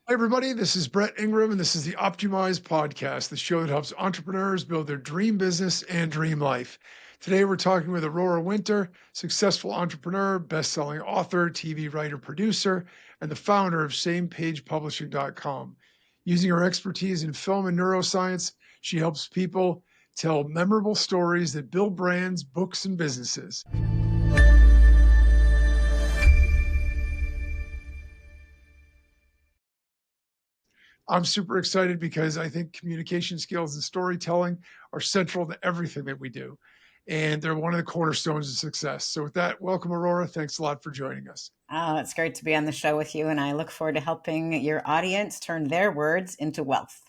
Hi, everybody. This is Brett Ingram, and this is the Optimize Podcast, the show that helps entrepreneurs build their dream business and dream life. Today, we're talking with Aurora Winter, successful entrepreneur, best-selling author, TV writer, producer, and the founder of SamePagePublishing.com. Using her expertise in film and neuroscience, she helps people tell memorable stories that build brands, books, and businesses. I'm super excited because I think communication skills and storytelling are central to everything that we do. And they're one of the cornerstones of success. So, with that, welcome, Aurora. Thanks a lot for joining us. Oh, it's great to be on the show with you, and I look forward to helping your audience turn their words into wealth.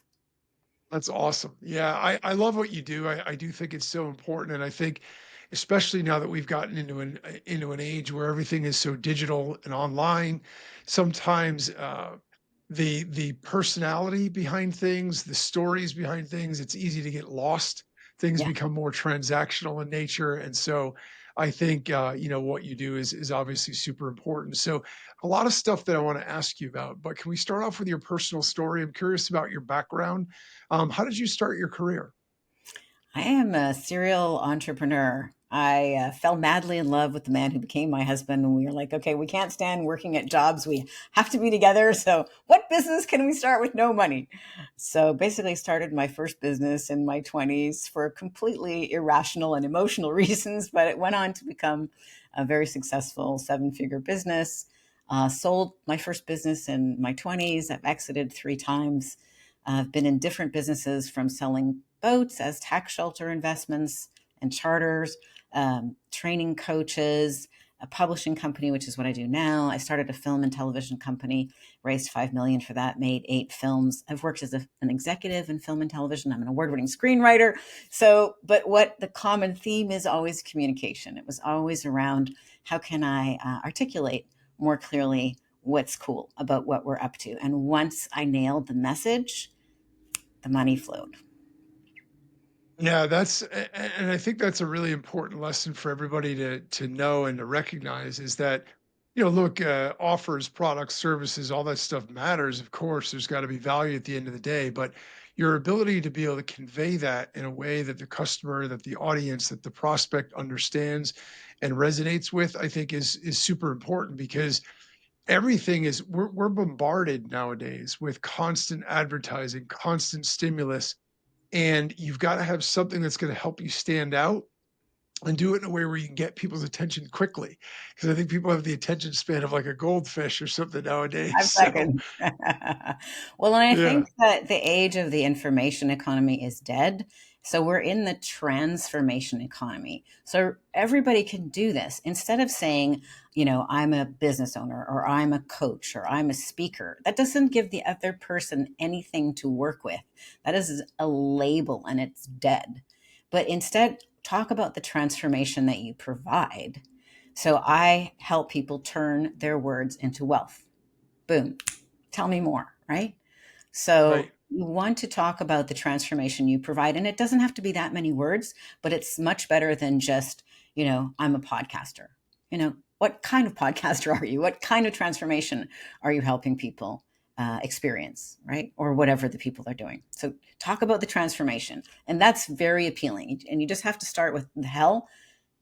That's awesome. Yeah, I love what you do. I do think it's so important. And I think, especially now that we've gotten into an age where everything is so digital and online, sometimes the personality behind things, the stories behind things, it's easy to get lost. Things Yeah. become more transactional in nature. And so I think what you do is obviously super important. So a lot of stuff that I want to ask you about, but can we start off with your personal story? I'm curious about your background. How did you start your career? I am a serial entrepreneur. I fell madly in love with the man who became my husband, and we were like, okay, we can't stand working at jobs. We have to be together. So, what business can we start with no money? So, basically, started my first business in my 20s for completely irrational and emotional reasons, but it went on to become a very successful seven-figure business. Sold my first business in my 20s. I've exited three times. I've been in different businesses from selling boats as tax shelter investments and charters, training coaches, a publishing company, which is what I do now. I started a film and television company, raised 5 million for that, made 8 films. I've worked as an executive in film and television. I'm an award-winning screenwriter. So, but what the common theme is always communication. It was always around how can I articulate more clearly what's cool about what we're up to. And once I nailed the message, the money flowed. Yeah, and I think that's a really important lesson for everybody to know and to recognize is that, look, offers, products, services, all that stuff matters. Of course, there's got to be value at the end of the day, but your ability to be able to convey that in a way that the customer, that the audience, that the prospect understands and resonates with, I think is super important because everything is we're bombarded nowadays with constant advertising, constant stimulus, and you've got to have something that's going to help you stand out and do it in a way where you can get people's attention quickly. Because I think people have the attention span of like a goldfish or something nowadays. 5 So seconds. Well, and I yeah, think that the age of the information economy is dead. So we're in the transformation economy. So everybody can do this. Instead of saying, I'm a business owner or I'm a coach or I'm a speaker, that doesn't give the other person anything to work with. That is a label and it's dead. But instead, talk about the transformation that you provide. So I help people turn their words into wealth. Boom. Tell me more, right? So right. you want to talk about the transformation you provide. And it doesn't have to be that many words, but it's much better than just, I'm a podcaster. What kind of podcaster are you? What kind of transformation are you helping people experience, right? Or whatever the people are doing. So talk about the transformation. And that's very appealing. And you just have to start with the hell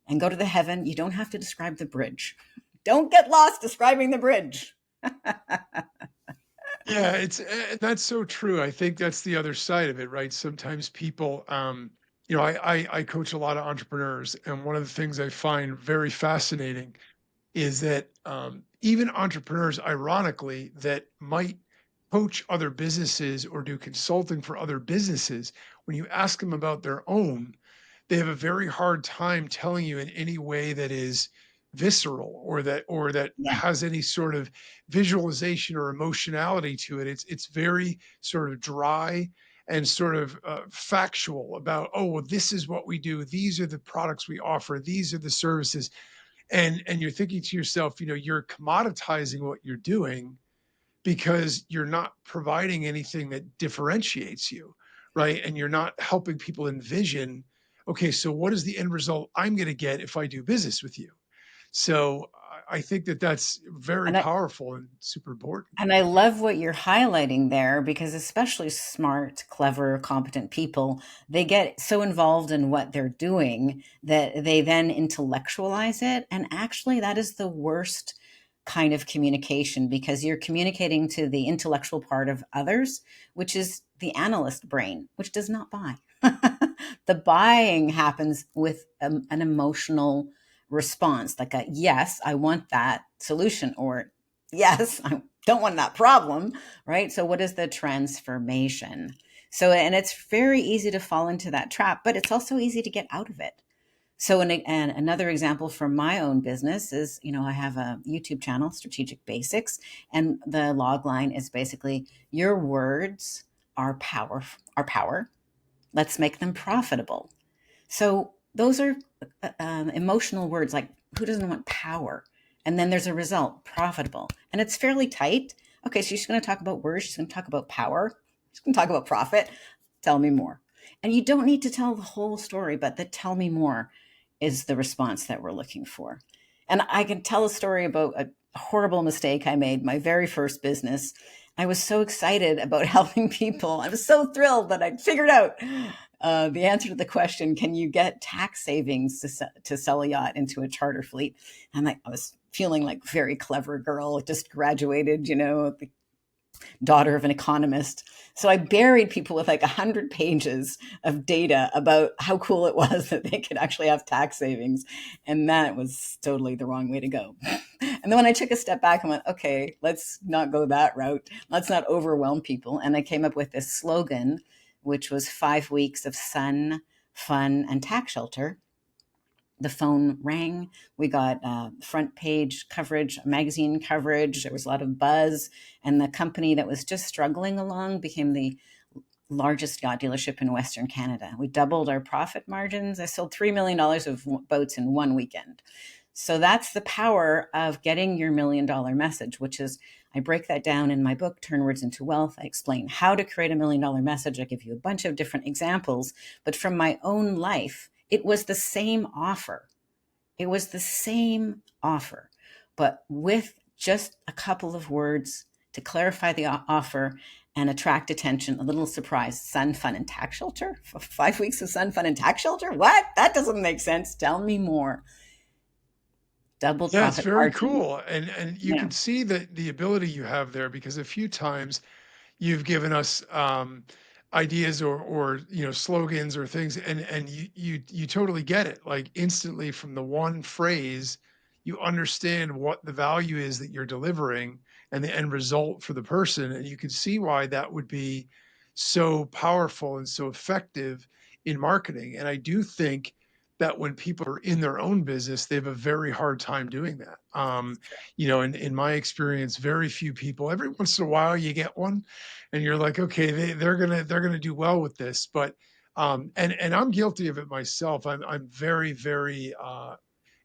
and go to the heaven. You don't have to describe the bridge. Don't get lost describing the bridge. Yeah, that's so true. I think that's the other side of it, right? Sometimes people, I coach a lot of entrepreneurs, and one of the things I find very fascinating is that even entrepreneurs, ironically, that might coach other businesses or do consulting for other businesses, when you ask them about their own, they have a very hard time telling you in any way that is visceral or that Yeah. has any sort of visualization or emotionality to it. It's very sort of dry and sort of factual about, oh, well, this is what we do, these are the products we offer, these are the services, and you're thinking to yourself, you're commoditizing what you're doing because you're not providing anything that differentiates you, right? And you're not helping people envision, okay, so what is the end result I'm going to get if I do business with you? So I think that that's very And I, powerful and super important. And I love what you're highlighting there because, especially smart, clever, competent people, they get so involved in what they're doing that they then intellectualize it. And actually, that is the worst kind of communication because you're communicating to the intellectual part of others, which is the analyst brain, which does not buy. The buying happens with an emotional response, like a yes, I want that solution, or yes, I don't want that problem, right? So, what is the transformation? So, and it's very easy to fall into that trap, but it's also easy to get out of it. So, and another example from my own business is, I have a YouTube channel, Strategic Basics, and the log line is basically your words are power, are power. Let's make them profitable. So those are emotional words like who doesn't want power? And then there's a result, profitable. And it's fairly tight. Okay, so she's going to talk about words. She's going to talk about power. She's going to talk about profit. Tell me more. And you don't need to tell the whole story, but the tell me more is the response that we're looking for. And I can tell a story about a horrible mistake I made, my very first business. I was so excited about helping people. I was so thrilled that I'd figured out the answer to the question, can you get tax savings to sell a yacht into a charter fleet? And I was feeling like a very clever girl, just graduated, the daughter of an economist. So I buried people with like 100 pages of data about how cool it was that they could actually have tax savings. And that was totally the wrong way to go. And then when I took a step back and went, okay, let's not go that route. Let's not overwhelm people. And I came up with this slogan, which was 5 weeks of sun, fun, and tax shelter. The phone rang. We got front page coverage, magazine coverage. There was a lot of buzz. And the company that was just struggling along became the largest yacht dealership in Western Canada. We doubled our profit margins. I sold $3 million of boats in one weekend. So that's the power of getting your $1 million message, which is I break that down in my book, Turn Words into Wealth. I explain how to create $1 million message. I give you a bunch of different examples. But from my own life, it was the same offer. It was the same offer, but with just a couple of words to clarify the offer and attract attention, a little surprise. Sun, fun, and tax shelter? 5 weeks of sun, fun, and tax shelter? What? That doesn't make sense. Tell me more. Double Yeah, it's profit very margin. cool, and you Yeah. can see that the ability you have there because a few times you've given us ideas or slogans or things, and you totally get it like instantly from the one phrase. You understand what the value is that you're delivering and the end result for the person, and you can see why that would be so powerful and so effective in marketing. And I do think that when people are in their own business, they have a very hard time doing that. In my experience, very few people. Every once in a while, you get one, and you're like, okay, they're gonna do well with this. But and I'm guilty of it myself. I'm very very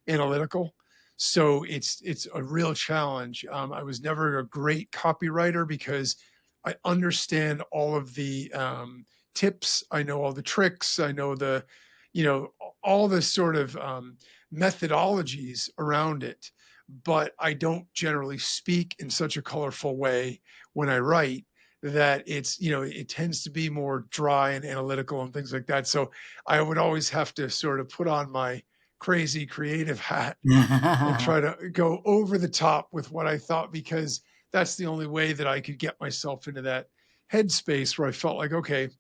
analytical. So it's a real challenge. I was never a great copywriter because I understand all of the tips. I know all the tricks. I know you know, all the sort of methodologies around it. But I don't generally speak in such a colorful way when I write that it tends to be more dry and analytical and things like that. So I would always have to sort of put on my crazy creative hat and try to go over the top with what I thought because that's the only way that I could get myself into that headspace where I felt like, okay,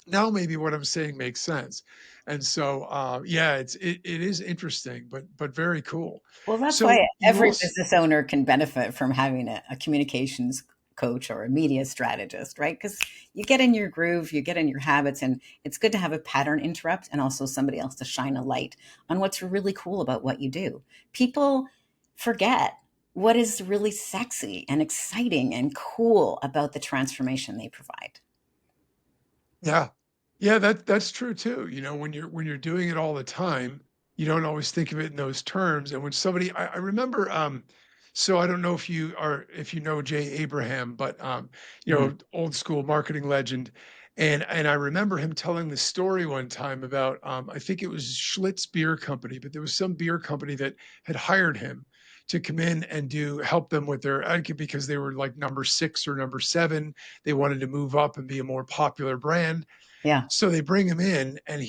now maybe what I'm saying makes sense. And so, yeah, it is interesting, but very cool. Well, that's So why you every also, business owner can benefit from having a communications coach or a media strategist, right? Because you get in your groove, you get in your habits, and it's good to have a pattern interrupt and also somebody else to shine a light on what's really cool about what you do. People forget what is really sexy and exciting and cool about the transformation they provide. yeah. Yeah, that's true too. When you're doing it all the time, you don't always think of it in those terms. And when somebody I remember so I don't know if you know Jay Abraham, but Mhm. old school marketing legend. And I remember him telling the story one time about I think it was Schlitz Beer Company, but there was some beer company that had hired him to come in and do help them with their etiquette because they were like number 6 or number 7. They wanted to move up and be a more popular brand. Yeah. So they bring him in, and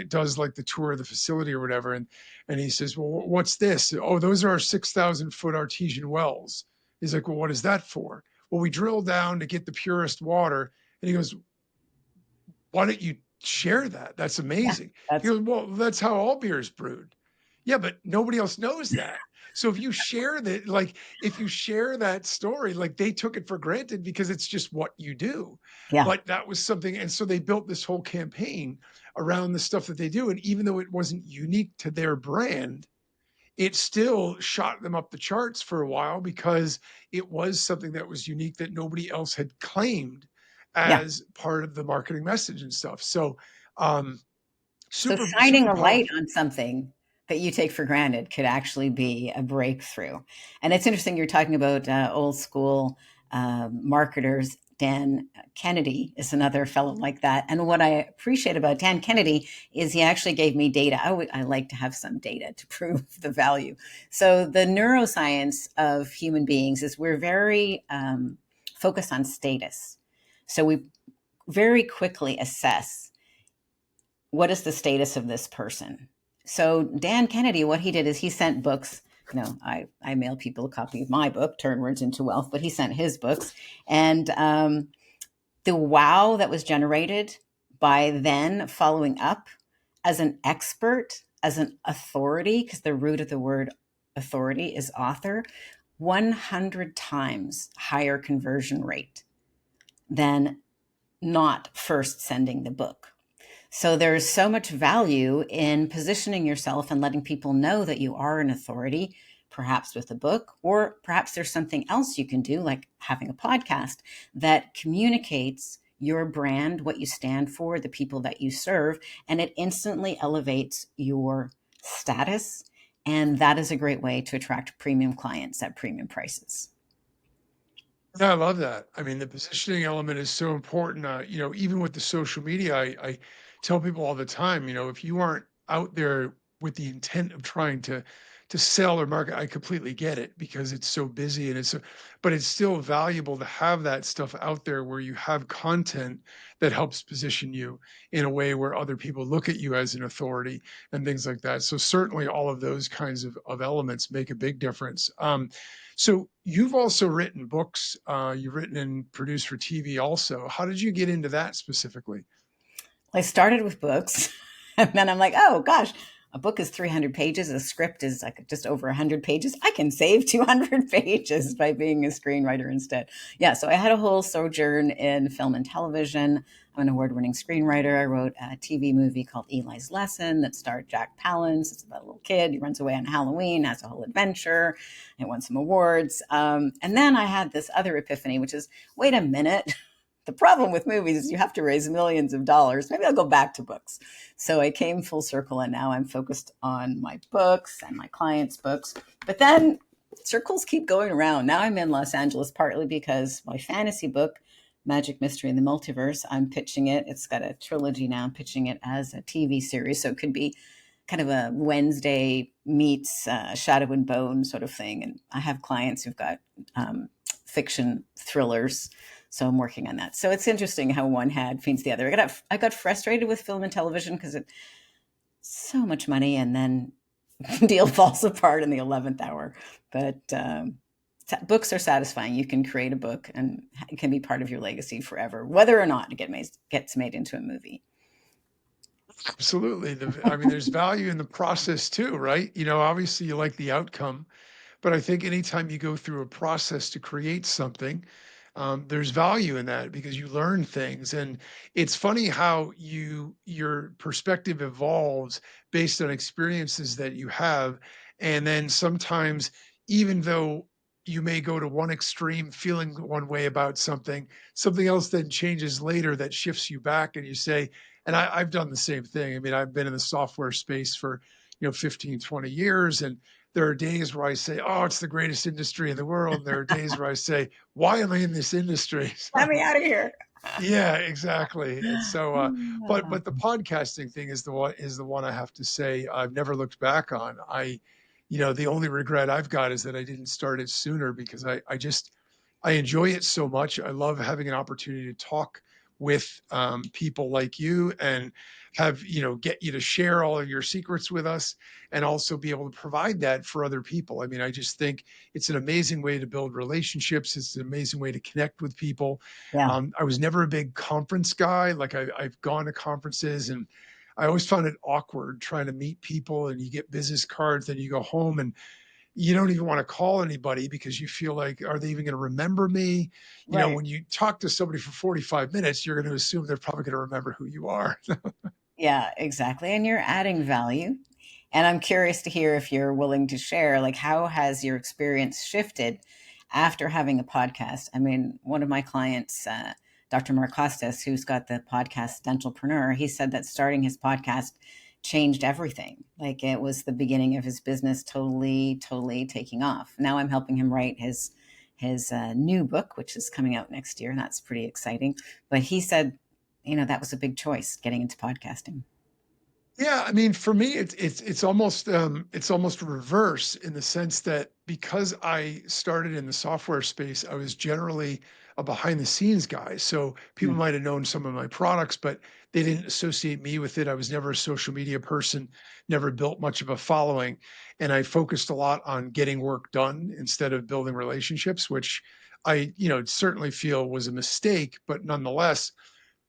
does like the tour of the facility or whatever, and he says, "Well, what's this? Oh, those are our 6,000-foot artesian wells." He's like, "Well, what is that for?" "Well, we drill down to get the purest water." And he goes, "Why don't you share that? That's Yeah. amazing." He That's goes, "Well, that's how all beer is brewed." "Yeah, but nobody else knows that." So if you share that story, like they took it for granted because it's just what you do. yeah. But that was something. And so they built this whole campaign around the stuff that they do. And even though it wasn't unique to their brand, it still shot them up the charts for a while because it was something that was unique that nobody else had claimed Yeah. as part of the marketing message and stuff. So, um, So super, shining super a light powerful. on something that you take for granted could actually be a breakthrough. And it's interesting you're talking about old school marketers. Dan Kennedy is another fellow like that. And what I appreciate about Dan Kennedy is he actually gave me data. I like to have some data to prove the value. So the neuroscience of human beings is we're very focused on status. So we very quickly assess what is the status of this person. So Dan Kennedy, what he did is he sent books. I mail people a copy of my book, Turn Words into Wealth, but he sent his books. And the wow that was generated by then following up as an expert, as an authority, because the root of the word authority is author, 100 times higher conversion rate than not first sending the book. So there's so much value in positioning yourself and letting people know that you are an authority, perhaps with a book, or perhaps there's something else you can do, like having a podcast that communicates your brand, what you stand for, the people that you serve, and it instantly elevates your status. And that is a great way to attract premium clients at premium prices. Yeah, I love that. I mean, the positioning element is so important. Even with the social media, I tell people all the time, if you aren't out there with the intent of trying to sell or market, I completely get it because it's so busy but it's still valuable to have that stuff out there where you have content that helps position you in a way where other people look at you as an authority and things like that. So certainly all of those kinds of elements make a big difference. So you've also written books. You've written and produced for TV also. How did you get into that specifically? I started with books, and then I'm like, oh gosh, a book is 300 pages. A script is like just over 100 pages. I can save 200 pages by being a screenwriter instead. Yeah, so I had a whole sojourn in film and television. I'm an award-winning screenwriter. I wrote a TV movie called Eli's Lesson that starred Jack Palance. It's about a little kid. He runs away on Halloween, has a whole adventure. It won some awards. And then I had this other epiphany, which is, wait a minute. The problem with movies is you have to raise millions of dollars. Maybe I'll go back to books. So I came full circle and now I'm focused on my books and my clients' books. But then circles keep going around. Now I'm in Los Angeles partly because my fantasy book, Magic Mystery and the Multiverse, I'm pitching it. It's got a trilogy now. I'm pitching it as a TV series. So it could be kind of a Wednesday meets Shadow and Bone sort of thing. And I have clients who've got fiction thrillers, so I'm working on that. So it's interesting how one hand feeds the other. I got frustrated with film and television because it's so much money, and then deal falls apart in the 11th hour. But books are satisfying. You can create a book, and it can be part of your legacy forever, whether or not gets made into a movie. Absolutely. I mean, there's value in the process too, right? Obviously you like the outcome, but I think anytime you go through a process to create something, there's value in that because you learn things. And it's funny how your perspective evolves based on experiences that you have. And then sometimes, even though you may go to one extreme feeling one way about something else then changes later that shifts you back and you say, and I've done the same thing. I mean, I've been in the software space for 15, 20 years, and there are days where I say, "Oh, it's the greatest industry in the world." And there are days where I say, "Why am I in this industry?" Let So, me out of here. yeah, exactly. And so, but Ah, the podcasting thing is the one I have to say I've never looked back on. The only regret I've got is that I didn't start it sooner because I enjoy it so much. I love having an opportunity to talk with people like you and get you to share all of your secrets with us and also be able to provide that for other people. I mean, I just think it's an amazing way to build relationships. It's an amazing way to connect with people. Yeah. I was never a big conference guy. Like I've gone to conferences and I always found it awkward trying to meet people and you get business cards, then you go home and you don't even want to call anybody because you feel like, are they even going to remember me? Right. When you talk to somebody for 45 minutes, you're going to assume they're probably going to remember who you are. Yeah, exactly. And you're adding value. And I'm curious to hear if you're willing to share, like, how has your experience shifted after having a podcast? I mean, one of my clients, Dr. Mark Costas, who's got the podcast Dentalpreneur, he said that starting his podcast changed everything. Like, it was the beginning of his business totally, totally taking off. Now I'm helping him write his new book, which is coming out next year, and that's pretty exciting. But he said, that was a big choice getting into podcasting. Yeah, I mean, for me, it's almost reverse in the sense that because I started in the software space, I was generally a behind the scenes guy. So people Mm. might have known some of my products, but they didn't associate me with it. I was never a social media person, never built much of a following, and I focused a lot on getting work done instead of building relationships, which I certainly feel was a mistake, but nonetheless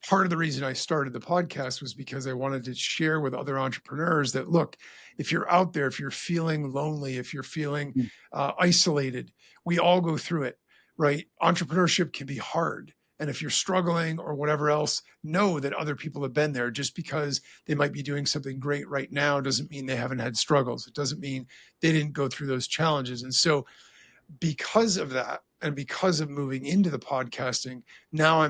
part of the reason I started the podcast was because I wanted to share with other entrepreneurs that look, if you're out there, if you're feeling lonely, if you're feeling Mm. isolated, we all go through it, right? Entrepreneurship can be hard. And if you're struggling or whatever else, know that other people have been there. Just because they might be doing something great right now doesn't mean they haven't had struggles. It doesn't mean they didn't go through those challenges. And so because of that and because of moving into the podcasting, now I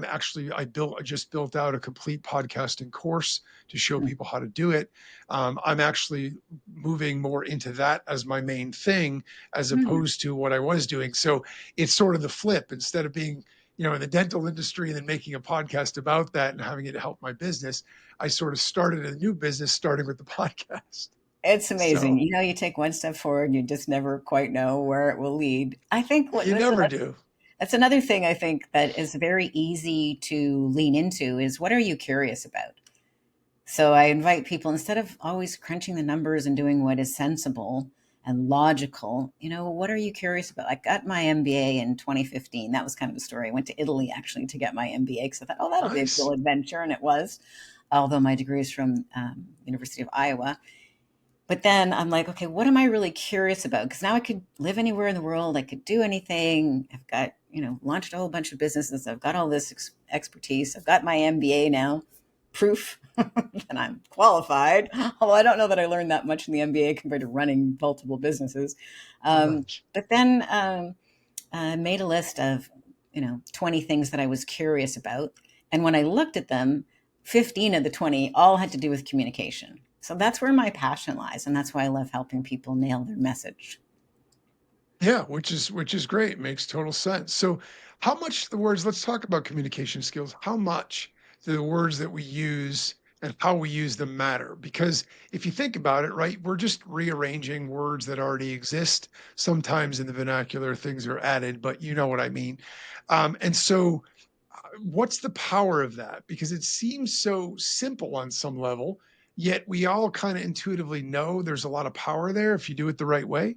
just built out a complete podcasting course to show Mm. people how to do it. I'm actually moving more into that as my main thing as Mm. opposed to what I was doing. So it's sort of the flip. Instead of being in the dental industry and then making a podcast about that and having it help my business, I sort of started a new business starting with the podcast. It's amazing. So You take one step forward and you just never quite know where it will lead. I think you never do. that's another thing I think that is very easy to lean into is, what are you curious about? So I invite people, instead of always crunching the numbers and doing what is sensible and logical, what are you curious about? I got my MBA in 2015. That was kind of a story. I went to Italy actually to get my MBA because I thought, oh, that'll be a Nice. cool adventure. And it was, although my degree is from University of Iowa. But then I'm like, okay, what am I really curious about? Because now I could live anywhere in the world. I could do anything. I've got, launched a whole bunch of businesses. I've got all this expertise. I've got my MBA now, proof that I'm qualified. Although I don't know that I learned that much in the MBA compared to running multiple businesses. Not Um, much. but then I made a list of, 20 things that I was curious about. And when I looked at them, 15 of the 20 all had to do with communication. So that's where my passion lies. And that's why I love helping people nail their message. Yeah, which is great. Makes total sense. So, how much the words? Let's talk about communication skills. How much do the words that we use and how we use them matter? Because if you think about it, right, we're just rearranging words that already exist. Sometimes in the vernacular, things are added, but you know what I mean. And so, what's the power of that? Because it seems so simple on some level, yet we all kind of intuitively know there's a lot of power there if you do it the right way.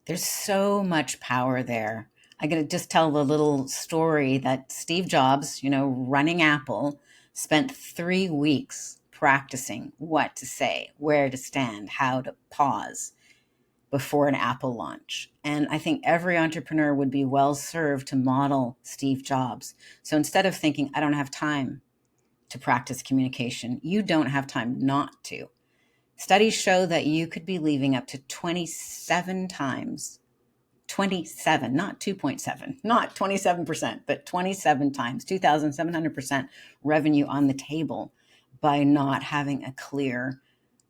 There's so much power there. I'm going to just tell the little story that Steve Jobs, running Apple, spent 3 weeks practicing what to say, where to stand, how to pause before an Apple launch. And I think every entrepreneur would be well served to model Steve Jobs. So instead of thinking, I don't have time to practice communication, you don't have time not to. Studies show that you could be leaving up to 27 times, 27, not 2.7, not 27%, but 27 times, 2,700% revenue on the table by not having a clear,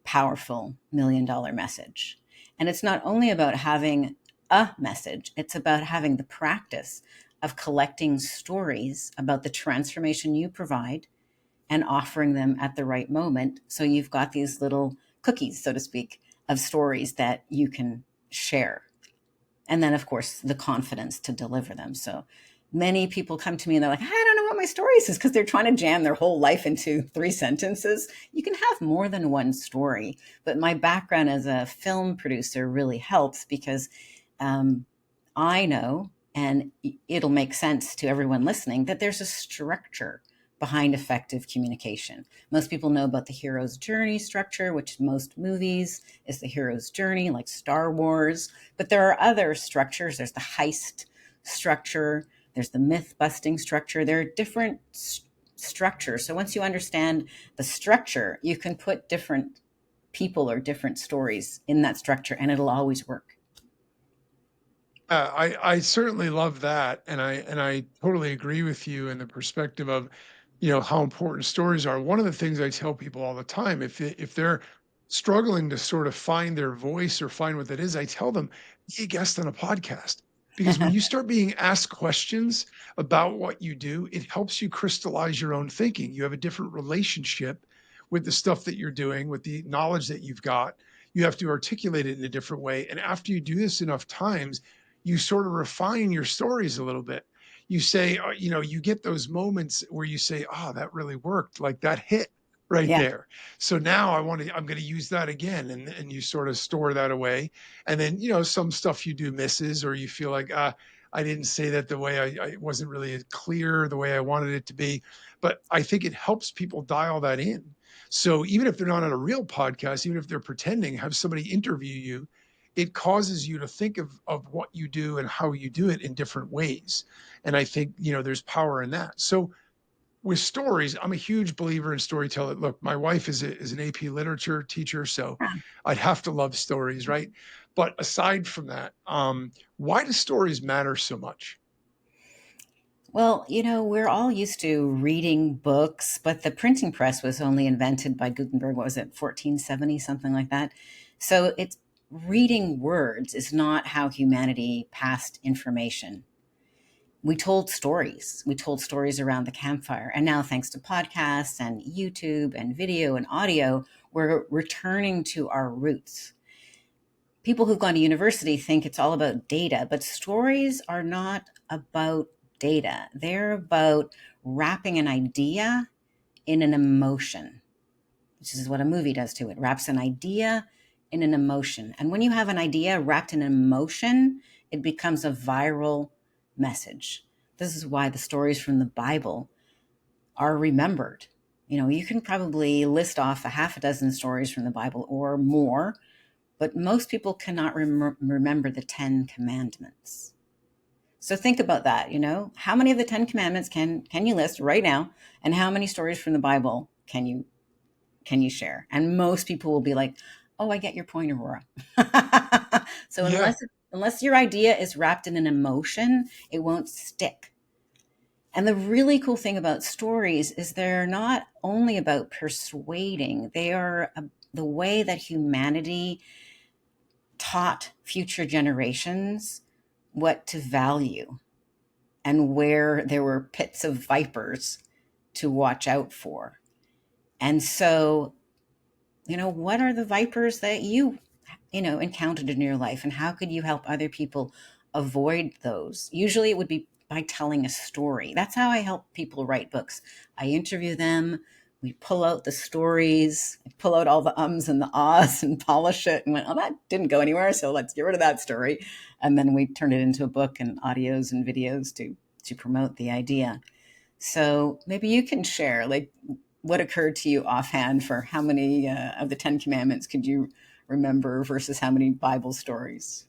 powerful $1 million message. And it's not only about having a message, it's about having the practice of collecting stories about the transformation you provide and offering them at the right moment. So you've got these little cookies, so to speak, of stories that you can share. And then, of course, the confidence to deliver them. So many people come to me and they're like, I don't know what my stories is, because they're trying to jam their whole life into 3 sentences. You can have more than one story. But my background as a film producer really helps because um, I know, and it'll make sense to everyone listening, that there's a structure behind effective communication. Most people know about the hero's journey structure, which most movies is the hero's journey, like Star Wars. But there are other structures. There's the heist structure, there's the myth busting structure. There are different structures. So once you understand the structure, you can put different people or different stories in that structure, and it'll always work. I certainly love that, and I totally agree with you in the perspective of, how important stories are. One of the things I tell people all the time, if they're struggling to sort of find their voice or find what that is, I tell them, be a guest on a podcast. Because when you start being asked questions about what you do, it helps you crystallize your own thinking. You have a different relationship with the stuff that you're doing, with the knowledge that you've got. You have to articulate it in a different way. And after you do this enough times, you sort of refine your stories a little bit. You say, you get those moments where you say, oh, that really worked. Like that hit right Yeah, there. So now I'm going to use that again. And you sort of store that away. And then, some stuff you do misses, or you feel like, I didn't say that the way I wasn't really clear the way I wanted it to be. But I think it helps people dial that in. So even if they're not on a real podcast, even if they're pretending, have somebody interview you, it causes you to think of what you do and how you do it in different ways. And I think, there's power in that. So with stories, I'm a huge believer in storytelling. Look, my wife is an AP literature teacher, so I'd have to love stories, right? But aside from that, why do stories matter so much? well, we're all used to reading books, but the printing press was only invented by Gutenberg. What was it, 1470, something like that? So it's reading words is not how humanity passed information. We told stories. We told stories around the campfire. And now, thanks to podcasts and YouTube and video and audio, we're returning to our roots. People who've gone to university think it's all about data, but stories are not about data. They're about wrapping an idea in an emotion, which is what a movie does to it. Wraps an idea in an emotion. And when you have an idea wrapped in an emotion, it becomes a viral message. This is why the stories from the Bible are remembered. You can probably list off a half a dozen stories from the Bible or more, but most people cannot remember the 10 commandments. So think about that. How many of the 10 commandments can you list right now, and how many stories from the Bible can you share? And most people will be like, oh, I get your point, Aurora. So Yeah. unless your idea is wrapped in an emotion, it won't stick. And the really cool thing about stories is they're not only about persuading, they are the way that humanity taught future generations what to value and where there were pits of vipers to watch out for. And so, what are the vipers that you encountered in your life, and how could you help other people avoid those? Usually it would be by telling a story. That's how I help people write books. I interview them, we pull out the stories, I pull out all the ums and the ahs and polish it and went, oh, that didn't go anywhere, so let's get rid of that story. And then we turn it into a book and audios and videos to promote the idea. So maybe you can share, like, what occurred to you offhand for how many of the 10 Commandments could you remember versus how many Bible stories?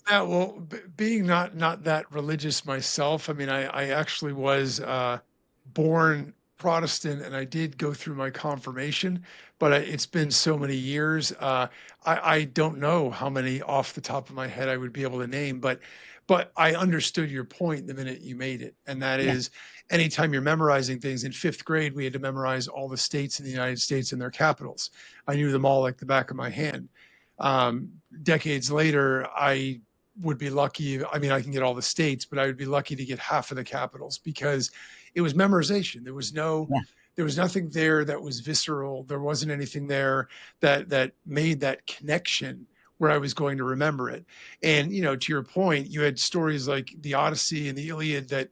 Yeah, well, being not that religious myself, I mean, I actually was born Protestant, and I did go through my confirmation, but it's been so many years. I don't know how many off the top of my head I would be able to name, but I understood your point the minute you made it, and that Yeah, is, anytime you're memorizing things. In fifth grade, we had to memorize all the states in the United States and their capitals. I knew them all like the back of my hand. Decades later, I would be lucky. I mean, I can get all the states, but I would be lucky to get half of the capitals because it was memorization. There was no yeah, There was nothing there that was visceral. There wasn't anything there that made that connection where I was going to remember it. And to your point, you had stories like the Odyssey and the Iliad that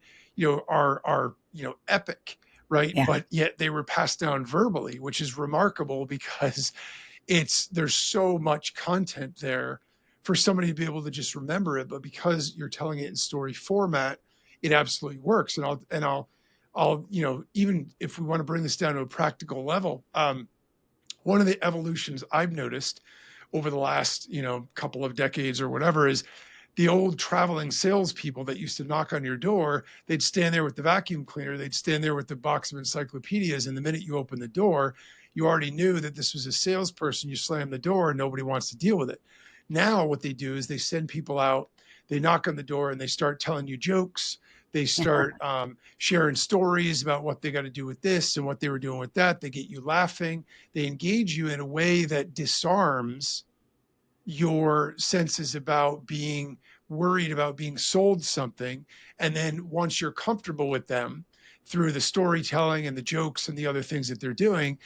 are epic, right? Yeah. But yet they were passed down verbally, which is remarkable because there's so much content there for somebody to be able to just remember it. But because you're telling it in story format, it absolutely works. And I'll even if we want to bring this down to a practical level, one of the evolutions I've noticed over the last couple of decades or whatever is the old traveling salespeople that used to knock on your door. They'd stand there with the vacuum cleaner, they'd stand there with the box of encyclopedias, and the minute you open the door, you already knew that this was a salesperson. You slam the door and nobody wants to deal with it. Now what they do is they send people out, they knock on the door, and they start telling you jokes. They start sharing stories about what they got to do with this and what they were doing with that. They get you laughing. They engage you in a way that disarms your senses about being worried about being sold something. And then once you're comfortable with them through the storytelling and the jokes and the other things that they're doing,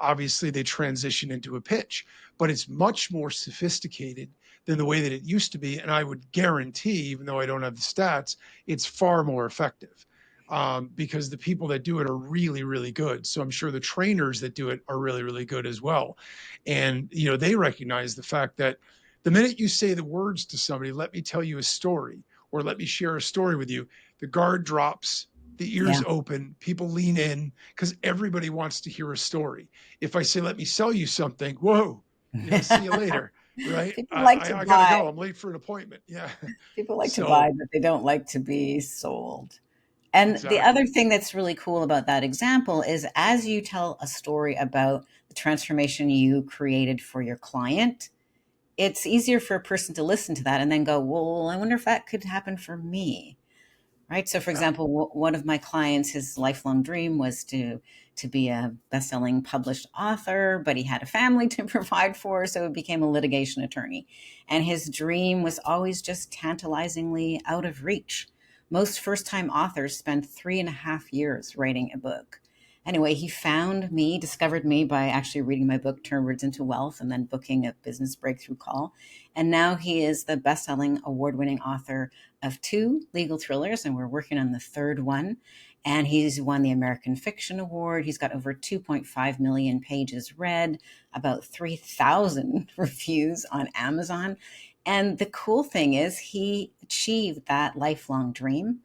obviously they transition into a pitch. But it's much more sophisticated than the way that it used to be. And I would guarantee, even though I don't have the stats, it's far more effective. Because the people that do it are really, really good. So I'm sure the trainers that do it are really, really good as well. And they recognize the fact that the minute you say the words to somebody, let me tell you a story, or let me share a story with you, the guard drops, the ears Yeah. open, people lean in because everybody wants to hear a story. If I say, let me sell you something, whoa, see you later, right? People I, like to I, I got to buy. go. I'm late for an appointment. Yeah. People like to So, buy, but they don't like to be sold. And the other exactly. thing that's really cool about that example is as you tell a story about the transformation you created for your client, it's easier for a person to listen to that and then go, well, I wonder if that could happen for me. Right. So, for Yeah. example, one of my clients, his lifelong dream was to be a best-selling published author, but he had a family to provide for, so he became a litigation attorney. And his dream was always just tantalizingly out of reach. Most first-time authors spend 3.5 years writing a book. Anyway, he found me, discovered me by actually reading my book, Turn Words into Wealth, and then booking a business breakthrough call. And now he is the best-selling, award-winning author of 2 legal thrillers, and we're working on the third one. And he's won the American Fiction Award. He's got over 2.5 million pages read, about 3,000 reviews on Amazon. And the cool thing is, he achieved that lifelong dream.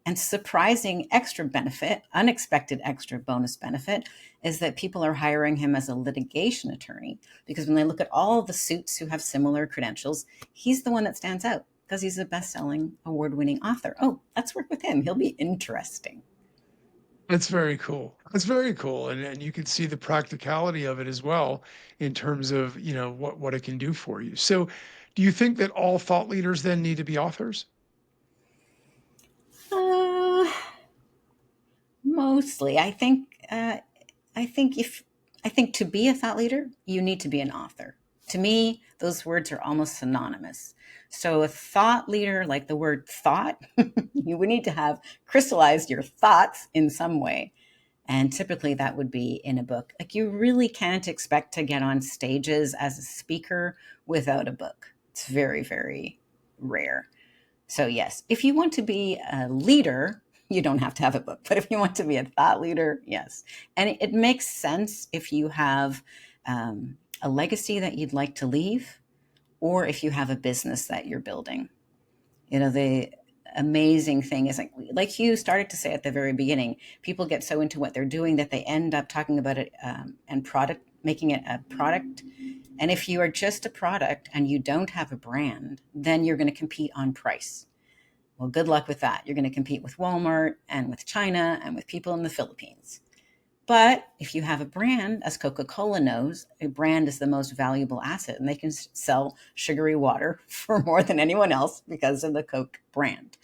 And surprising extra benefit, unexpected extra bonus benefit, is that people are hiring him as a litigation attorney because when they look at all the suits who have similar credentials, he's the one that stands out because he's a best-selling, award-winning author. Oh, let's work with him. He'll be interesting. That's very cool. That's very cool. And you can see the practicality of it as well in terms of, what it can do for you. So do you think that all thought leaders then need to be authors? Uh, Mostly, I think. I think if I think to be a thought leader, you need to be an author. To me, those words are almost synonymous. So a thought leader, like the word thought, you would need to have crystallized your thoughts in some way. And typically that would be in a book. Like you really can't expect to get on stages as a speaker without a book. It's very, very rare. So, yes, if you want to be a leader, you don't have to have a book. But if you want to be a thought leader, yes. And it makes sense if you have a legacy that you'd like to leave, or if you have a business that you're building. The amazing thing is like you started to say at the very beginning, people get so into what they're doing that they end up talking about it and making it a product. And if you are just a product and you don't have a brand, then you're going to compete on price. Well, good luck with that. You're going to compete with Walmart and with China and with people in the Philippines. But if you have a brand, as Coca-Cola knows, a brand is the most valuable asset, and they can sell sugary water for more than anyone else because of the Coke brand.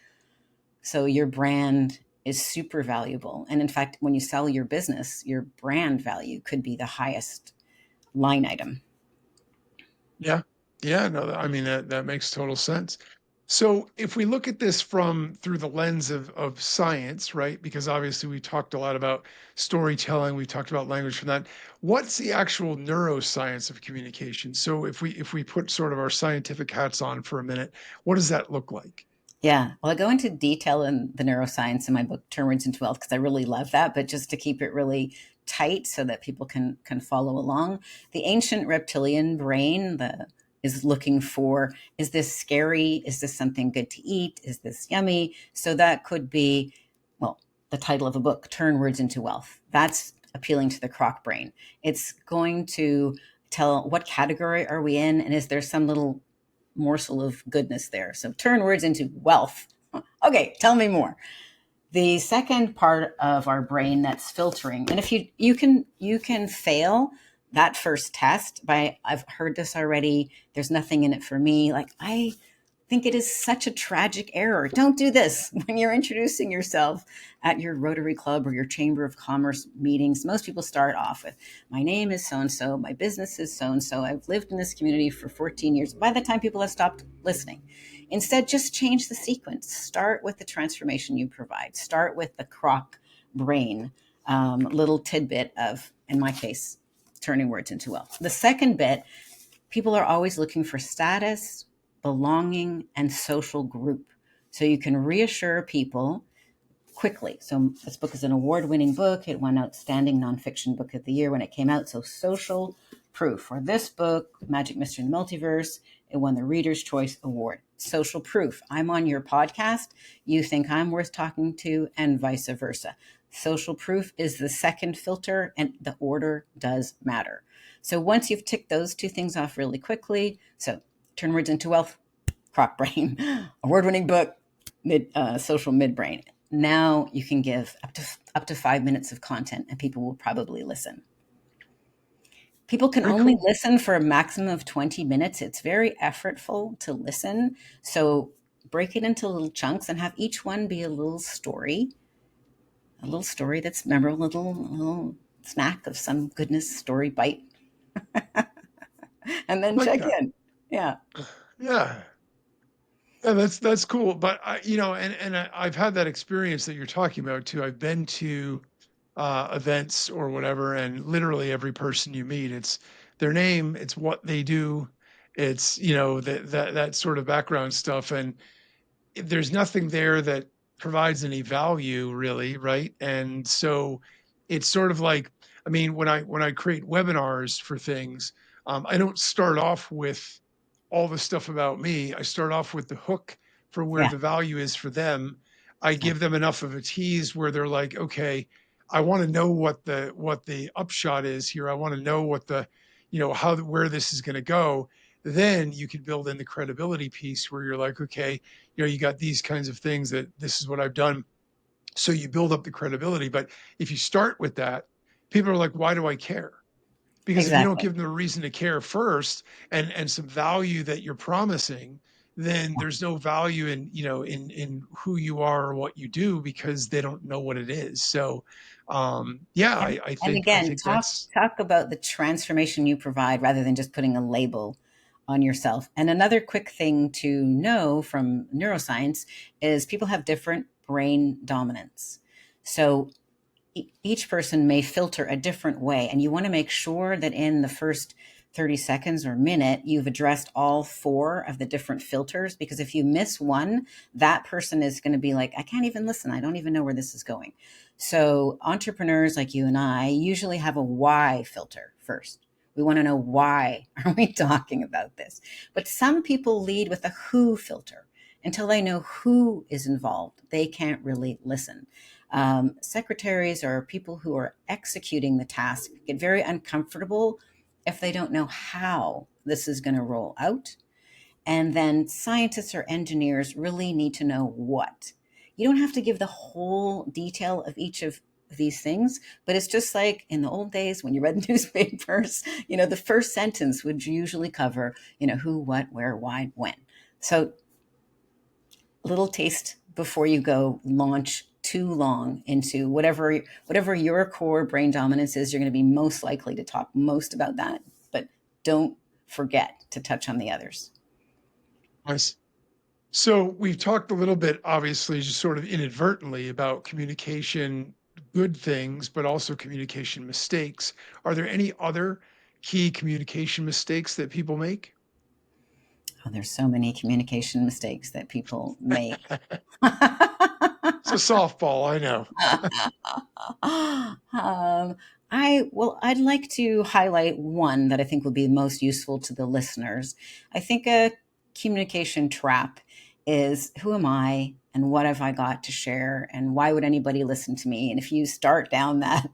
So your brand is super valuable. And in fact, when you sell your business, your brand value could be the highest line item. Yeah. Yeah. No, I mean, that makes total sense. So if we look at this from through the lens of science, right? Because obviously we talked a lot about storytelling, we talked about language from that. What's the actual neuroscience of communication? So if we put sort of our scientific hats on for a minute, what does that look like? Yeah. Well, I go into detail in the neuroscience in my book, Turn Words into Wealth, because I really love that. But just to keep it really tight so that people can follow along, the ancient reptilian brain is looking for, is this scary? Is this something good to eat? Is this yummy? So that could be, well, the title of a book, Turn Words into Wealth. That's appealing to the croc brain. It's going to tell what category are we in, and is there some little morsel of goodness there. So turn words into wealth. Okay, tell me more. The second part of our brain that's filtering, and if you can fail that first test by, I've heard this already, there's nothing in it for me. Like, I think it is such a tragic error. Don't do this when you're introducing yourself at your Rotary Club or your Chamber of Commerce meetings. Most people start off with, my name is so and so, my business is so and so, I've lived in this community for 14 years. By the time people have stopped listening, instead, just change the sequence. Start with the transformation you provide, start with the croc brain, little tidbit of, in my case, turning words into wealth. The second bit, people are always looking for status, belonging, and social group. So you can reassure people quickly. So this book is an award-winning book. It won Outstanding Nonfiction Book of the Year when it came out. So social proof. For this book, Magic Mystery in the Multiverse, it won the Reader's Choice Award. Social proof. I'm on your podcast. You think I'm worth talking to, and vice versa. Social proof is the second filter, and the order does matter. So once you've ticked those two things off really quickly, so turn words into wealth, croc brain, award-winning book, social midbrain. Now you can give up to 5 minutes of content, and people will probably listen. People can Very only cool. listen for a maximum of 20 minutes. It's very effortful to listen. So break it into little chunks and have each one be a little story that's memorable, a little snack of some goodness, story bite, and then I like check that. in. Yeah. Yeah. Yeah, that's cool. But I've had that experience that you're talking about too. I've been to events or whatever, and literally every person you meet, it's their name, it's what they do, it's that sort of background stuff, and there's nothing there that provides any value really, right? And so it's sort of like, I mean, when I create webinars for things, I don't start off with all the stuff about me. I start off with the hook for where Yeah. the value is for them. I give Exactly. them enough of a tease where they're like, okay, I want to know what the upshot is here. I want to know what the, how where this is going to go. Then you can build in the credibility piece where you're like, okay, you got these kinds of things that this is what I've done. So you build up the credibility. But if you start with that, people are like, why do I care? Because if you don't Exactly. give them a reason to care first, and some value that you're promising, then there's no value in who you are or what you do because they don't know what it is. So yeah, And, I and think I again, think that's talk about the transformation you provide rather than just putting a label on yourself. And another quick thing to know from neuroscience is people have different brain dominance. So each person may filter a different way, and you want to make sure that in the first 30 seconds or minute you've addressed all four of the different filters, because if you miss one, that person is going to be like, I can't even listen, I don't even know where this is going. So entrepreneurs like you and I usually have a why filter first. We want to know, why are we talking about this? But some people lead with a who filter. Until they know who is involved, they can't really listen. Secretaries or people who are executing the task get very uncomfortable if they don't know how this is going to roll out. And then scientists or engineers really need to know what. You don't have to give the whole detail of each of these things, but it's just like in the old days when you read newspapers, the first sentence would usually cover, who, what, where, why, when. So little taste before you go launch too long into whatever your core brain dominance is. You're going to be most likely to talk most about that, but don't forget to touch on the others. nice. So we've talked a little bit, obviously, just sort of inadvertently about communication, good things, but also communication mistakes. Are there any other key communication mistakes that people make? Oh, there's so many communication mistakes that people make. It's a softball, I know. I'd like to highlight one that I think will be most useful to the listeners. I think a communication trap is, who am I and what have I got to share and why would anybody listen to me? And if you start down that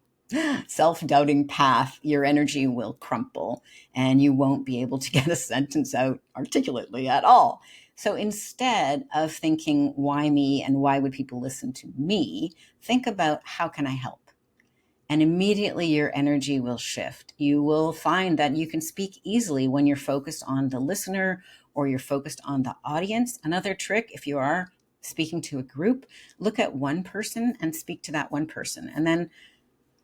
self-doubting path, your energy will crumple and you won't be able to get a sentence out articulately at all. So instead of thinking, why me and why would people listen to me, think about, how can I help? And immediately your energy will shift. You will find that you can speak easily when you're focused on the listener or you're focused on the audience. Another trick, if you are speaking to a group, look at one person and speak to that one person. And then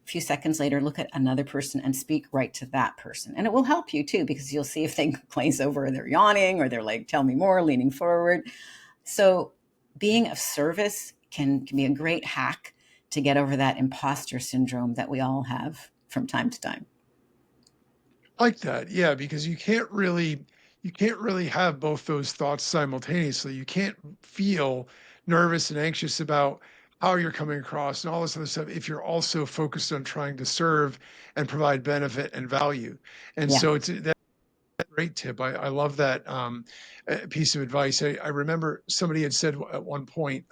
a few seconds later, look at another person and speak right to that person. And it will help you too, because you'll see if they glaze over and they're yawning or they're like, tell me more, leaning forward. So being of service can be a great hack to get over that imposter syndrome that we all have from time to time. Like that, yeah, because you can't really have both those thoughts simultaneously. You can't feel nervous and anxious about how you're coming across and all this other stuff if you're also focused on trying to serve and provide benefit and value. And Yeah. so it's that great tip. I love that piece of advice. I remember somebody had said at one point,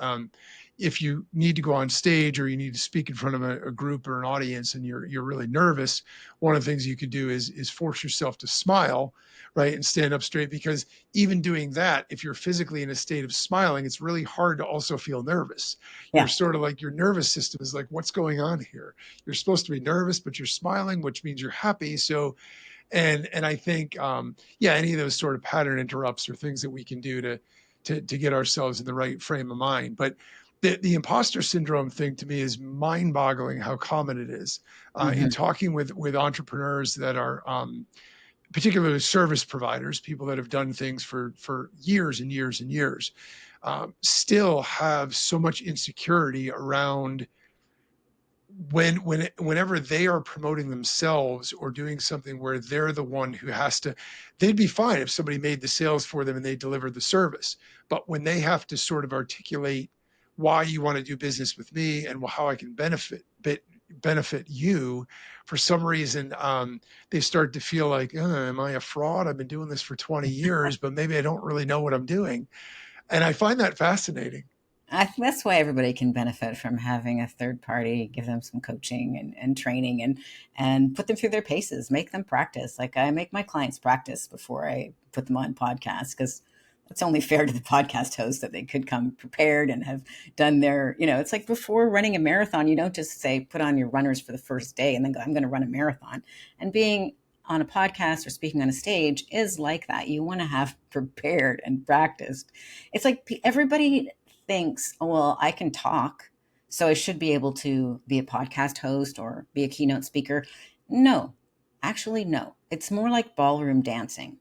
if you need to go on stage or you need to speak in front of a group or an audience and you're really nervous, one of the things you could do is force yourself to smile, right, and stand up straight. Because even doing that, if you're physically in a state of smiling, it's really hard to also feel nervous. You're Yeah. sort of like your nervous system is like, what's going on here? You're supposed to be nervous, but you're smiling, which means you're happy. So and I think yeah, any of those sort of pattern interrupts or things that we can do to get ourselves in the right frame of mind. But the imposter syndrome thing to me is mind-boggling how common it is in Hmm. talking with entrepreneurs that are particularly service providers, people that have done things for years and years and years, still have so much insecurity around whenever they are promoting themselves or doing something where they're the one who has to. They'd be fine if somebody made the sales for them and they delivered the service, but when they have to sort of articulate why you want to do business with me and how I can benefit you, for some reason they start to feel like, am I a fraud? I've been doing this for 20 years, but maybe I don't really know what I'm doing. And I find that fascinating. I think that's why everybody can benefit from having a third party give them some coaching and training and put them through their paces, make them practice. Like I make my clients practice before I put them on podcasts, because it's only fair to the podcast host that they could come prepared and have done their, it's like before running a marathon, you don't just say, put on your runners for the first day and then go, I'm going to run a marathon. And being on a podcast or speaking on a stage is like that. You want to have prepared and practiced. It's like everybody thinks, oh, well, I can talk, so I should be able to be a podcast host or be a keynote speaker. No, actually, no. It's more like ballroom dancing.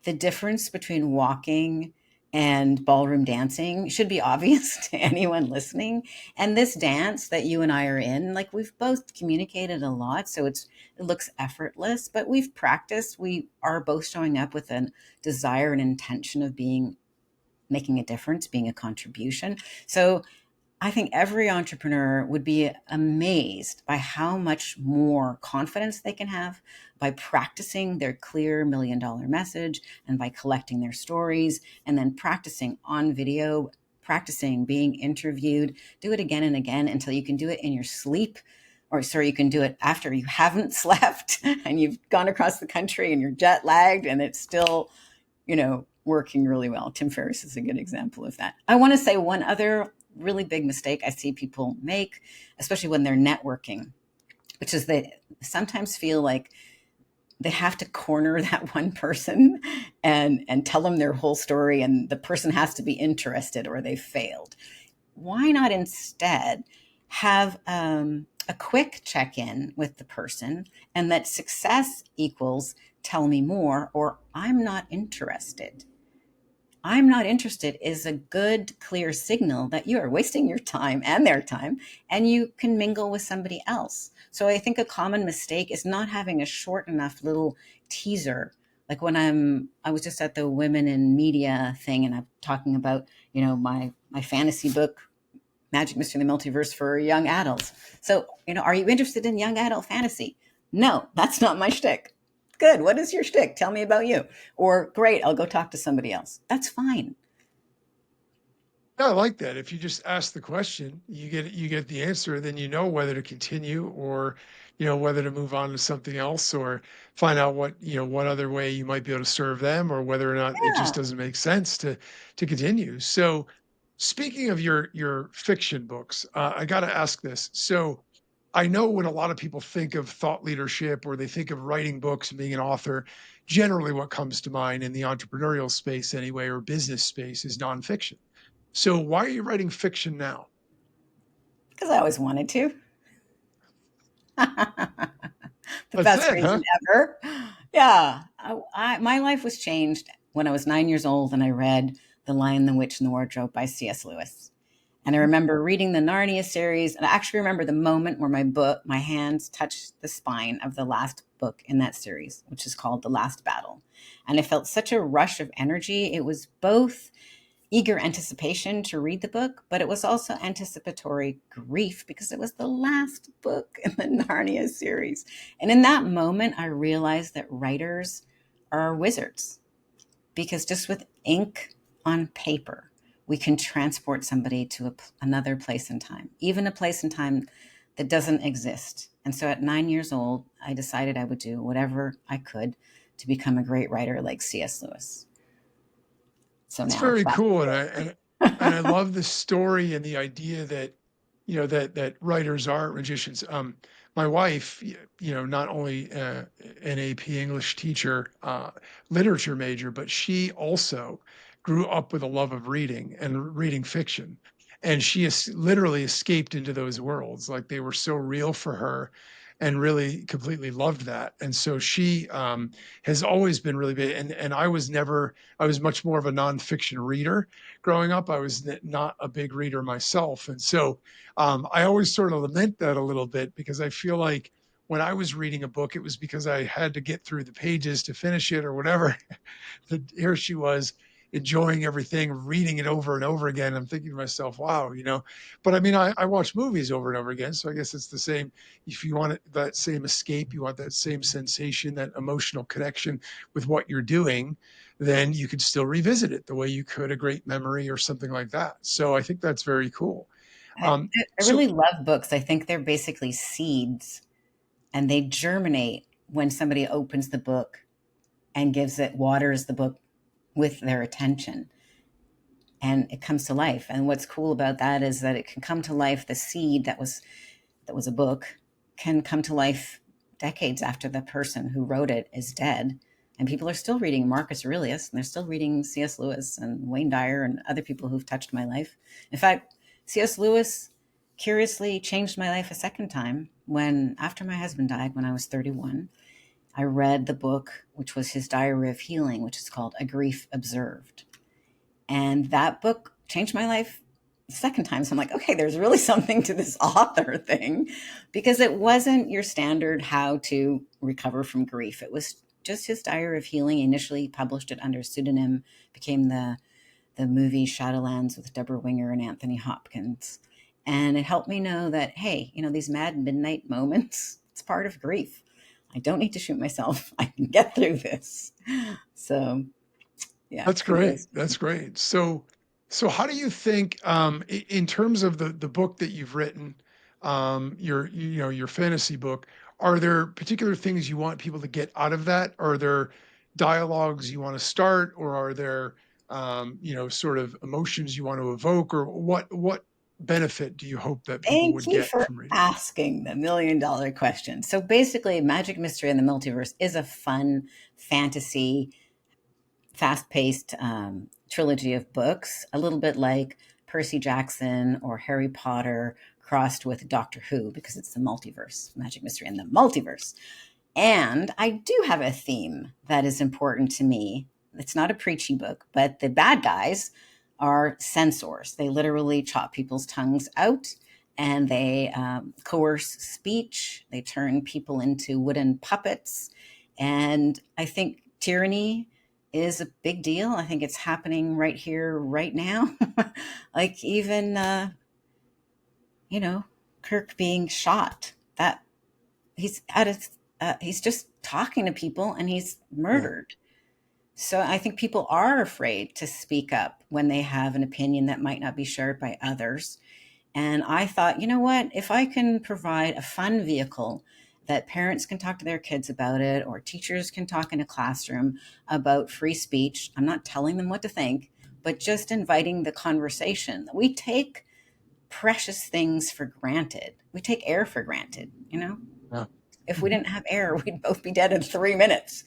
The difference between walking and ballroom dancing should be obvious to anyone listening. And this dance that you and I are in, like we've both communicated a lot, so it looks effortless, but we've practiced. We are both showing up with a desire and intention of being making a difference, being a contribution. So I think every entrepreneur would be amazed by how much more confidence they can have by practicing their clear $1 million message and by collecting their stories and then practicing on video, practicing being interviewed. Do it again and again until you can do it in your sleep. Or, sorry, you can do it after you haven't slept and you've gone across the country and you're jet lagged and it's still, working really well. Tim Ferriss is a good example of that. I want to say one other really big mistake I see people make, especially when they're networking, which is they sometimes feel like they have to corner that one person and tell them their whole story, and the person has to be interested or they failed. Why not instead have a quick check in with the person, and that success equals tell me more or I'm not interested. I'm not interested is a good, clear signal that you are wasting your time and their time, and you can mingle with somebody else. So I think a common mistake is not having a short enough little teaser. Like when I was just at the Women in Media thing, and I'm talking about, my fantasy book, Magic Mystery and the Multiverse for young adults. So, are you interested in young adult fantasy? No, that's not my shtick. Good. What is your shtick? Tell me about you. Or great, I'll go talk to somebody else. That's fine. Yeah, I like that. If you just ask the question, you get the answer, then you know whether to continue or, whether to move on to something else or find out what other way you might be able to serve them or whether or not it just Yeah. doesn't make sense to continue. So, speaking of your fiction books, I got to ask this. So, I know when a lot of people think of thought leadership or they think of writing books and being an author, generally what comes to mind in the entrepreneurial space anyway, or business space is nonfiction. So why are you writing fiction now? Because I always wanted to. The That's best it, huh? reason ever. Yeah. My life was changed when I was 9 years old and I read The Lion, the Witch, and the Wardrobe by C.S. Lewis. And I Mhm. remember reading the Narnia series, and I actually remember the moment where my hands touched the spine of the last book in that series, which is called The Last Battle. And I felt such a rush of energy. It was both eager anticipation to read the book, but it was also anticipatory grief because it was the last book in the Narnia series. And in that moment, I realized that writers are wizards because just with ink on paper, we can transport somebody to another place and time, even a place and time that doesn't exist. And so at 9 years old, I decided I would do whatever I could to become a great writer like C.S. Lewis. So That's now, very fast cool, and I forward. and and I love the story and the idea that that writers are magicians. My wife, not only an AP English teacher, literature major, but she also grew up with a love of reading and reading fiction, and she has literally escaped into those worlds, like they were so real for her, and really completely loved that. And so she has always been really big, and I was much more of a nonfiction reader growing up. I was not a big reader myself. And so I always sort of lament that a little bit because I feel like when I was reading a book, it was because I had to get through the pages to finish it or whatever. Here she was enjoying everything, reading it over and over again. I'm thinking to myself, wow, but I mean, I watch movies over and over again. So I guess it's the same. If you want that same escape, you want that same sensation, that emotional connection with what you're doing, then you could still revisit it the way you could a great memory or something like that. So I think that's very cool. I, Um, I so really love books. I think they're basically seeds and they germinate when somebody opens the book and waters the book with their attention and it comes to life. And what's cool about that is that it can come to life. The seed that was a book can come to life decades after the person who wrote it is dead. And people are still reading Marcus Aurelius, and they're still reading C.S. Lewis and Wayne Dyer and other people who've touched my life. In fact, C.S. Lewis curiously changed my life a second time when, after my husband died when I was 31, I read the book, which was his diary of healing, which is called A Grief Observed. And that book changed my life the second time. So I'm like, okay, there's really something to this author thing because it wasn't your standard how to recover from grief. It was just his diary of healing. He initially published it under a pseudonym, became the movie Shadowlands with Deborah Winger and Anthony Hopkins. And it helped me know that, hey, these mad midnight moments, it's part of grief. I don't need to shoot myself. I can get through this. So, yeah, that's great. kudos. That's great. So how do you think, in terms of the book that you've written, your fantasy book, are there particular things you want people to get out of that? Are there dialogues you want to start, or are there, sort of emotions you want to evoke, or what benefit do you hope that people Thank would you get for from reading it? asking the $1 million question. So basically, Magic Mystery and the Multiverse is a fun fantasy, fast paced trilogy of books, a little bit like Percy Jackson or Harry Potter crossed with Doctor Who because it's the multiverse, Magic Mystery and the Multiverse. And I do have a theme that is important to me it's not a preachy book, but the bad guys are censors. They literally chop people's tongues out, and they coerce speech. They turn people into wooden puppets. And I think tyranny is a big deal. I think it's happening right here, right now. Like even, you know, Kirk being shot. That he's at a, he's just talking to people and he's Yeah. murdered. So I think people are afraid to speak up when they have an opinion that might not be shared by others. And I thought, you know what? If I can provide a fun vehicle that parents can talk to their kids about it, or teachers can talk in a classroom about free speech, I'm not telling them what to think, but just inviting the conversation. We take precious things for granted. We take air for granted, you know? Yeah. If we Mhm. didn't have air, we'd both be dead in 3 minutes.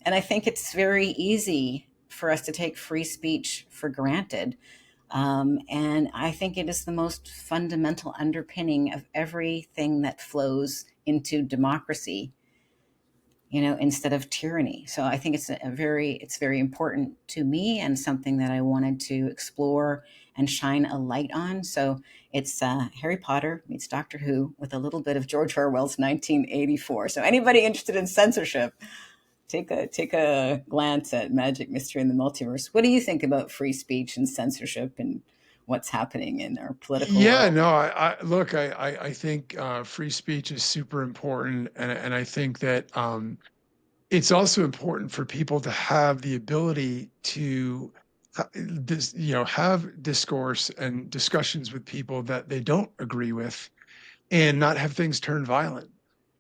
And I think it's very easy for us to take free speech for granted. And I think it is the most fundamental underpinning of everything that flows into democracy, instead of tyranny. So I think it's very important to me and something that I wanted to explore and shine a light on. So it's Harry Potter meets Doctor Who with a little bit of George Orwell's 1984. So anybody interested in censorship, take a glance at Magic, Mystery, and the Multiverse. What do you think about free speech and censorship and what's happening in our political Yeah, world? no, I look, I think free speech is super important, and I think that it's also important for people to have the ability to have discourse and discussions with people that they don't agree with, and not have things turn violent.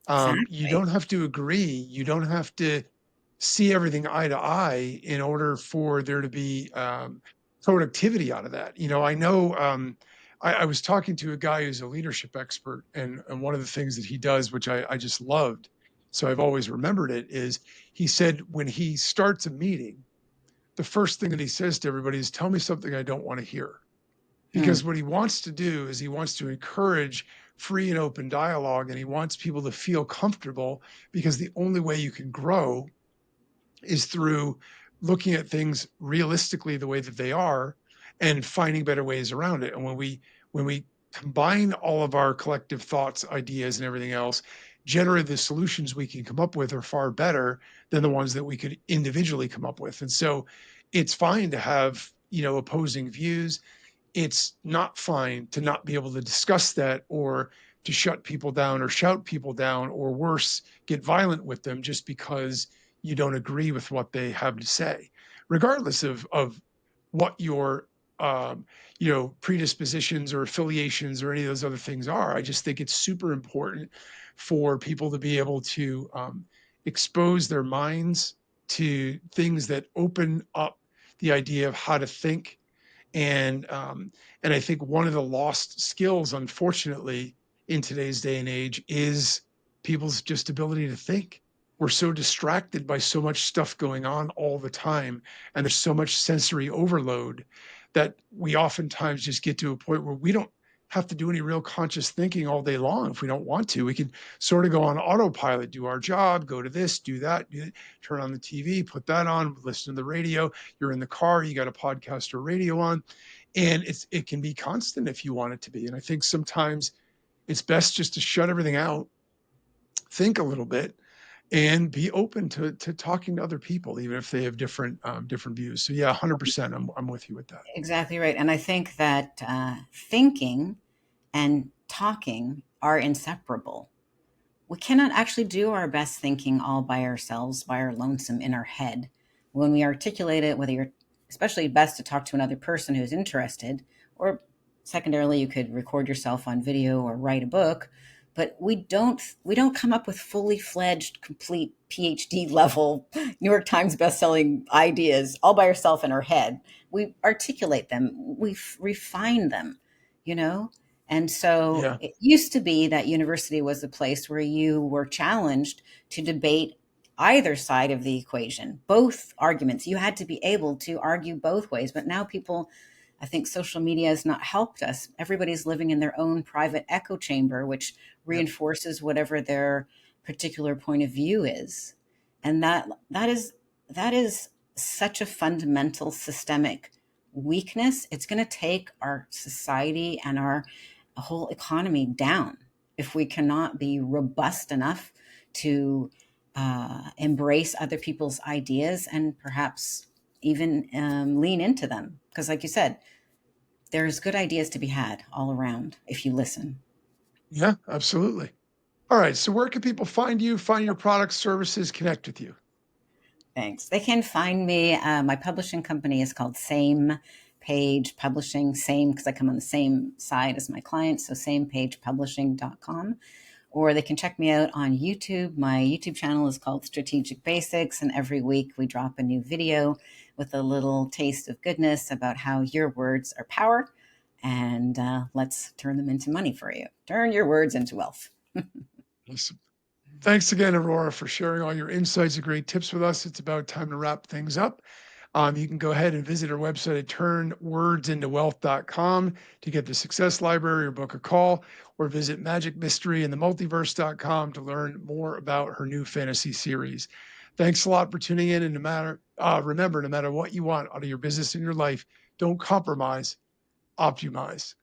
You Exactly. don't have to agree. You don't have to see everything eye to eye in order for there to be productivity out of that. I know I was talking to a guy who's a leadership expert, and one of the things that he does, which I just loved, so I've always remembered it, is he said when he starts a meeting, the first thing that he says to everybody is, "Tell me something I don't want to hear." Hmm. Because what he wants to do is he wants to encourage free and open dialogue, and he wants people to feel comfortable, because the only way you can grow is through looking at things realistically the way that they are and finding better ways around it. And when we combine all of our collective thoughts, ideas, and everything else, generally the solutions we can come up with are far better than the ones that we could individually come up with. And so it's fine to have, opposing views. It's not fine to not be able to discuss that, or to shut people down or shout people down, or worse, get violent with them just because you don't agree with what they have to say, regardless of what your predispositions or affiliations or any of those other things are. I just think it's super important for people to be able to expose their minds to things that open up the idea of how to think. And um, and I think one of the lost skills, unfortunately, in today's day and age, is people's just ability to think. We're so distracted by so much stuff going on all the time, and there's so much sensory overload, that we oftentimes just get to a point where we don't have to do any real conscious thinking all day long. If we don't want to, we can sort of go on autopilot, do our job, go to this, do that, turn on the TV, put that on, listen to the radio. You're in the car, you got a podcast or radio on, and it can be constant if you want it to be. And I think sometimes it's best just to shut everything out, think a little bit, and be open to talking to other people, even if they have different views. So yeah, 100%, I'm with you with that. Exactly right. And I think that thinking and talking are inseparable. We cannot actually do our best thinking all by ourselves, by our lonesome in our head. When we articulate it, whether you're especially best to talk to another person who's interested, or secondarily, you could record yourself on video or write a book. But we don't come up with fully fledged, complete PhD level New York Times bestselling ideas all by ourselves in our head. We articulate them, we refine them, you know. And so Yeah. it used to be that university was a place where you were challenged to debate either side of the equation, both arguments. You had to be able to argue both ways. But now people, I think social media has not helped us. Everybody's living in their own private echo chamber, which Yeah. reinforces whatever their particular point of view is. And that is such a fundamental systemic weakness. It's going to take our society and our whole economy down if we cannot be robust enough to embrace other people's ideas and perhaps even lean into them. Because, like you said, there's good ideas to be had all around if you listen. Yeah, absolutely. All right. So where can people find you, find your products, services, connect with you? Thanks. They can find me. My publishing company is called Same Page Publishing, same because I come on the same side as my clients, so samepagepublishing.com. Or they can check me out on YouTube. My YouTube channel is called Strategic Basics, and every week we drop a new video with a little taste of goodness about how your words are power. And let's turn them into money for you. Turn your words into wealth. Awesome. Thanks again, Aurora, for sharing all your insights and great tips with us. It's about time to wrap things up. You can go ahead and visit our website at turnwordsintowealth.com to get the success library or book a call, or visit magicmysteryandthemultiverse.com to learn more about her new fantasy series. Thanks a lot for tuning in. And remember, no matter what you want out of your business and your life, don't compromise, optimize.